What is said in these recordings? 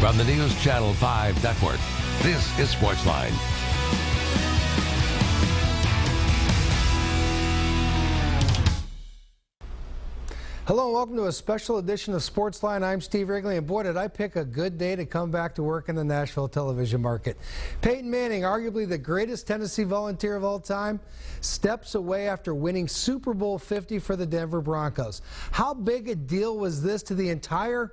From the News Channel 5 Network, this is SportsLine. Hello and welcome to a special edition of SportsLine. I'm Steve Wrigley, and boy, did I pick a good day to come back to work in the Nashville television market. Peyton Manning, arguably the greatest Tennessee Volunteer of all time, steps away after winning Super Bowl 50 for the Denver Broncos. How big a deal was this to the entire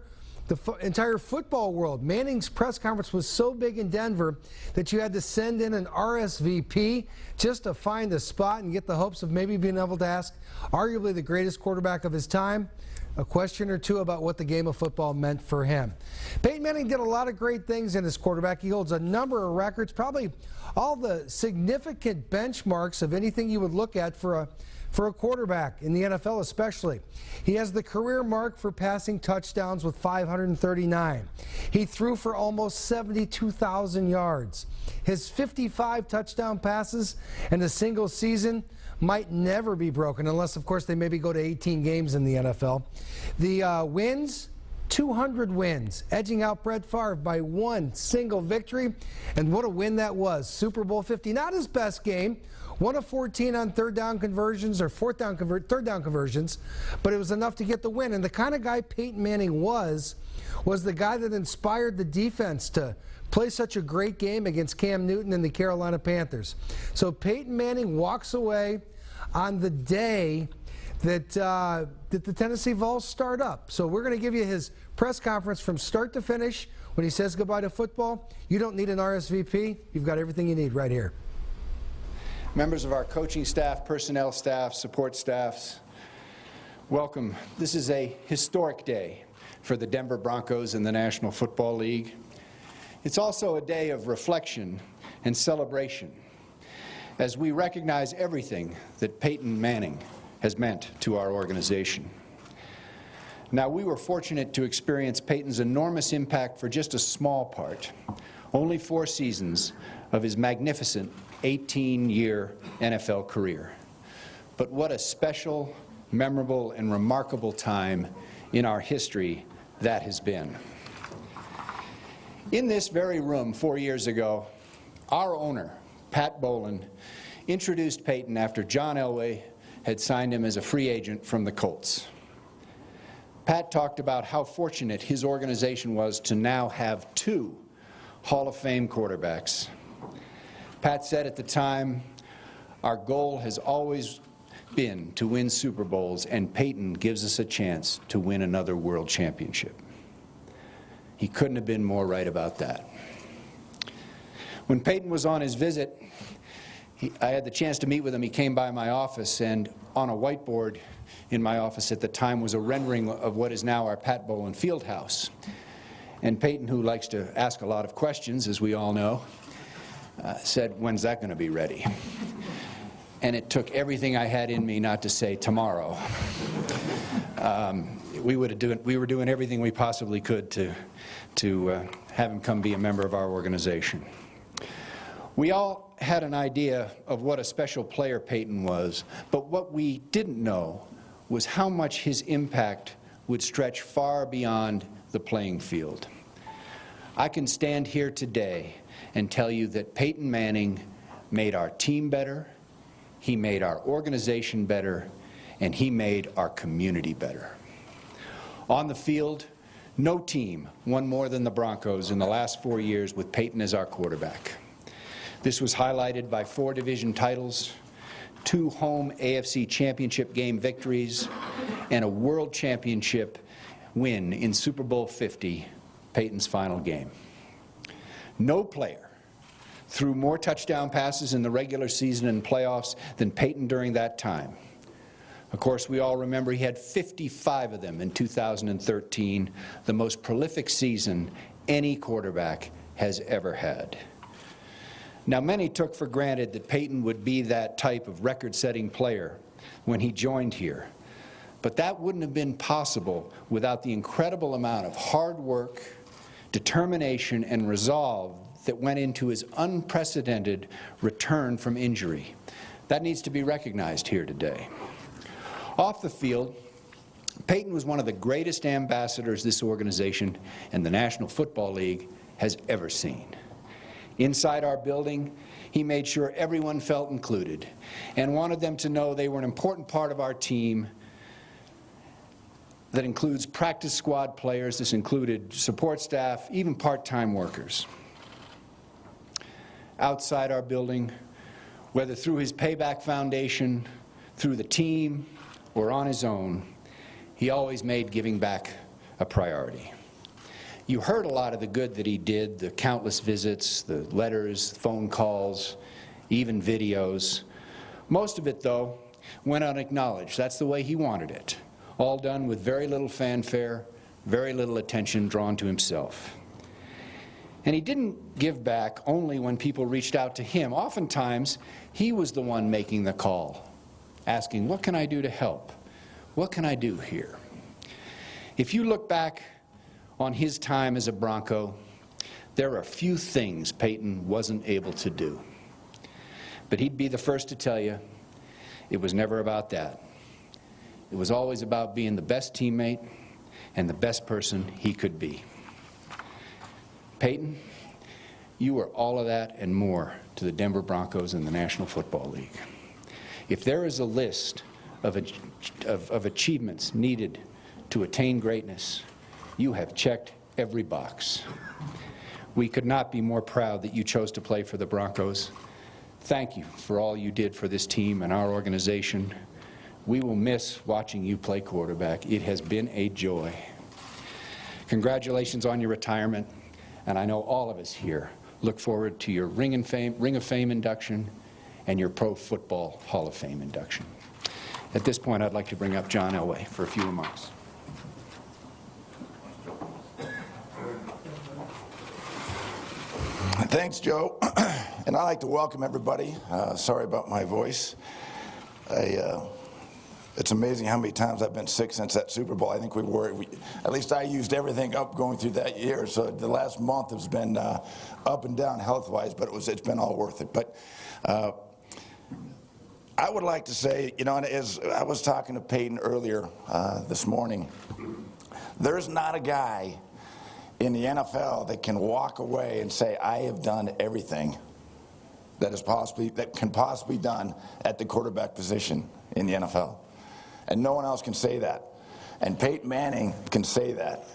football world? Manning's press conference was so big in Denver that you had to send in an RSVP just to find a spot and get the hopes of maybe being able to ask arguably the greatest quarterback of his time a question or two about what the game of football meant for him. Peyton Manning did a lot of great things in his quarterback. He holds a number of records, probably all the significant benchmarks of anything you would look at for a quarterback in the NFL especially. He has the career mark for passing touchdowns with 539. He threw for almost 72,000 yards. His 55 touchdown passes in a single season might never be broken unless, of course, they maybe go to 18 games in the NFL. The wins, 200 wins, edging out Brett Favre by one single victory. And what a win that was. Super Bowl 50, not his best game. 1 of 14 on third down conversions, third down conversions, but it was enough to get the win. And the kind of guy Peyton Manning was the guy that inspired the defense to play such a great game against Cam Newton and the Carolina Panthers. So Peyton Manning walks away on the day that the Tennessee Vols start up. So we're going to give you his press conference from start to finish when he says goodbye to football. You don't need an RSVP. You've got everything you need right here. Members of our coaching staff, personnel staff, support staffs, welcome. This is a historic day for the Denver Broncos and the National Football League. It's also a day of reflection and celebration as we recognize everything that Peyton Manning has meant to our organization. Now, we were fortunate to experience Peyton's enormous impact for just a small part, only 4 seasons of his magnificent 18-year NFL career. But what a special, memorable, and remarkable time in our history that has been. In this very room 4 years ago, our owner, Pat Bowlen, introduced Peyton after John Elway had signed him as a free agent from the Colts. Pat talked about how fortunate his organization was to now have 2 Hall of Fame quarterbacks. Pat said at the time, our goal has always been to win Super Bowls, and Peyton gives us a chance to win another world championship. He couldn't have been more right about that. When Peyton was on his visit, I had the chance to meet with him. He came by my office, and on a whiteboard in my office at the time was a rendering of what is now our Pat Bowlen Fieldhouse. And Peyton, who likes to ask a lot of questions, as we all know, said, "When's that going to be ready?" And it took everything I had in me not to say tomorrow. We were doing everything we possibly could to have him come be a member of our organization. We all had an idea of what a special player Peyton was, but what we didn't know was how much his impact would stretch far beyond the playing field. I can stand here today and tell you that Peyton Manning made our team better, he made our organization better, and he made our community better. On the field, no team won more than the Broncos in the last 4 years with Peyton as our quarterback. This was highlighted by 4 division titles, 2 home AFC championship game victories, and a world championship win in Super Bowl 50, Peyton's final game. No player threw more touchdown passes in the regular season and playoffs than Peyton during that time. Of course, we all remember he had 55 of them in 2013, the most prolific season any quarterback has ever had. Now, many took for granted that Peyton would be that type of record-setting player when he joined here. But that wouldn't have been possible without the incredible amount of hard work, determination, and resolve that went into his unprecedented return from injury. That needs to be recognized here today. Off the field, Peyton was one of the greatest ambassadors this organization and the National Football League has ever seen. Inside our building, he made sure everyone felt included and wanted them to know they were an important part of our team that includes practice squad players. This included support staff, even part-time workers. Outside our building, whether through his Payback Foundation, through the team, or on his own, he always made giving back a priority. You heard a lot of the good that he did, the countless visits, the letters, phone calls, even videos. Most of it, though, went unacknowledged. That's the way he wanted it. All done with very little fanfare, very little attention drawn to himself. And he didn't give back only when people reached out to him. Oftentimes, he was the one making the call, asking, what can I do to help? What can I do here? If you look back on his time as a Bronco, there are few things Peyton wasn't able to do. But he'd be the first to tell you, it was never about that. It was always about being the best teammate and the best person he could be. Peyton, you are all of that and more to the Denver Broncos and the National Football League. If there is a list of achievements needed to attain greatness, you have checked every box. We could not be more proud that you chose to play for the Broncos. Thank you for all you did for this team and our organization. We will miss watching you play quarterback. It has been a joy. Congratulations on your retirement, and I know all of us here look forward to your Ring of Fame induction and your Pro Football Hall of Fame induction. At this point, I'd like to bring up John Elway for a few remarks. Thanks, Joe. And I'd like to welcome everybody. Sorry about my voice. It's amazing how many times I've been sick since that Super Bowl. I think at least I used everything up going through that year. So the last month has been up and down health-wise, but it's been all worth it. But I would like to say, you know, and as I was talking to Peyton earlier this morning, there's not a guy in the NFL that can walk away and say, I have done everything that can possibly be done at the quarterback position in the NFL. And no one else can say that. And Peyton Manning can say that.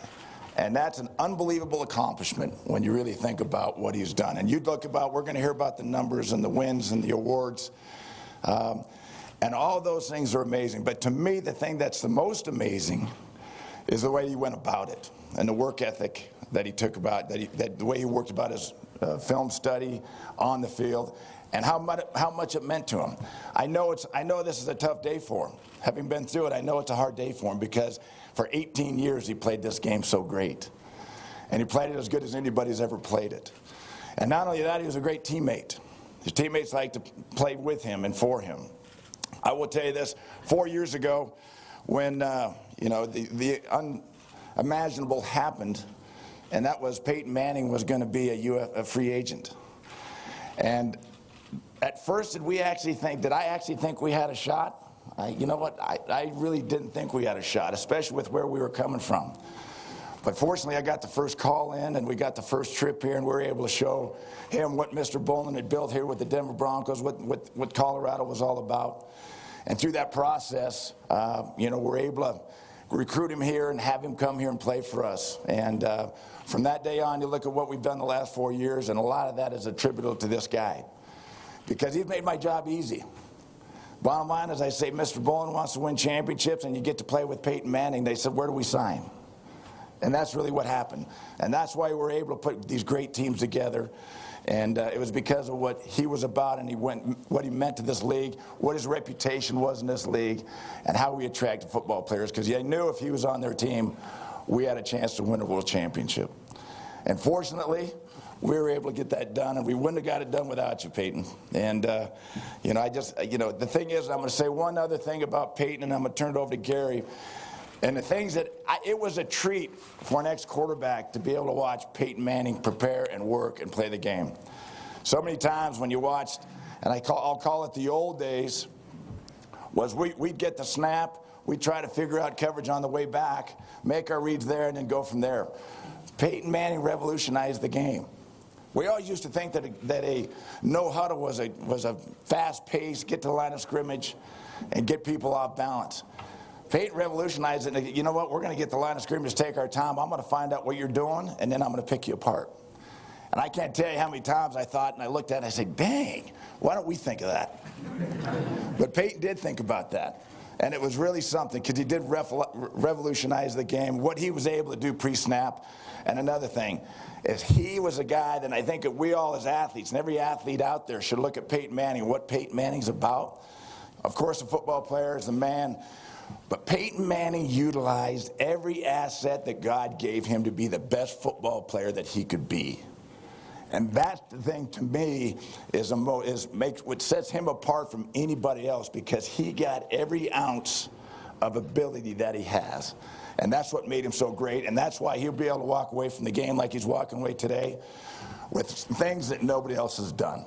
And that's an unbelievable accomplishment when you really think about what he's done. And we're going to hear about the numbers and the wins and the awards. And all those things are amazing. But to me, the thing that's the most amazing is the way he went about it and the work ethic that he took about, the way he worked about his film study on the field, and how much it meant to him. I know this is a tough day for him. Having been through it, I know it's a hard day for him because for 18 years he played this game so great. And he played it as good as anybody's ever played it. And not only that, he was a great teammate. His teammates liked to play with him and for him. I will tell you this, 4 years ago when the unimaginable happened, and that was Peyton Manning was going to be a free agent. And at first, did I actually think we had a shot? You know what? I really didn't think we had a shot, especially with where we were coming from. But fortunately, I got the first call in, and we got the first trip here, and we were able to show him what Mr. Bowlen had built here with the Denver Broncos, what Colorado was all about. And through that process, we're able to recruit him here and have him come here and play for us. And from that day on, you look at what we've done the last 4 years, and a lot of that is attributable to this guy. Because he's made my job easy. Bottom line is I say, Mr. Bowlen wants to win championships, and you get to play with Peyton Manning. They said, where do we sign? And that's really what happened. And that's why we're able to put these great teams together. And it was because of what he was about and what he meant to this league, what his reputation was in this league, and how we attracted football players. Because you knew if he was on their team, we had a chance to win a world championship. And fortunately, we were able to get that done, and we wouldn't have got it done without you, Peyton. And, the thing is, I'm going to say one other thing about Peyton, and I'm going to turn it over to Gary. And the things that, it was a treat for an ex-quarterback to be able to watch Peyton Manning prepare and work and play the game. So many times when you watched, and I'll call it the old days, was we'd get the snap, we try to figure out coverage on the way back, make our reads there, and then go from there. Peyton Manning revolutionized the game. We always used to think that a no huddle was a fast pace, get to the line of scrimmage, and get people off balance. Peyton revolutionized it. And you know what? We're going to get the line of scrimmage, take our time. I'm going to find out what you're doing, and then I'm going to pick you apart. And I can't tell you how many times I thought, and I looked at it, and I said, dang, why don't we think of that? But Peyton did think about that. And it was really something, because he did revolutionize the game, what he was able to do pre-snap. And another thing is he was a guy that I think that we all as athletes, and every athlete out there should look at Peyton Manning and what Peyton Manning's about. Of course, a football player is a man, but Peyton Manning utilized every asset that God gave him to be the best football player that he could be. And that's the thing to me is what sets him apart from anybody else, because he got every ounce of ability that he has. And that's what made him so great, and that's why he'll be able to walk away from the game like he's walking away today with things that nobody else has done.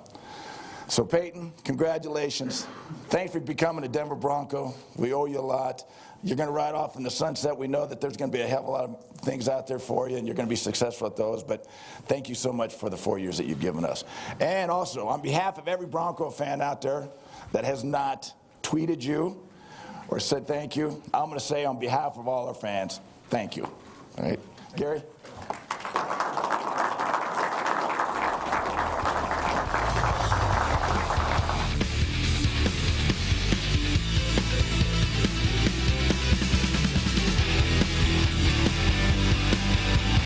So Peyton, congratulations. Thanks for becoming a Denver Bronco. We owe you a lot. You're going to ride off in the sunset. We know that there's going to be a hell of a lot of things out there for you, and you're going to be successful at those. But thank you so much for the 4 years that you've given us. And also, on behalf of every Bronco fan out there that has not tweeted you or said thank you, I'm going to say on behalf of all our fans, thank you. All right, Gary?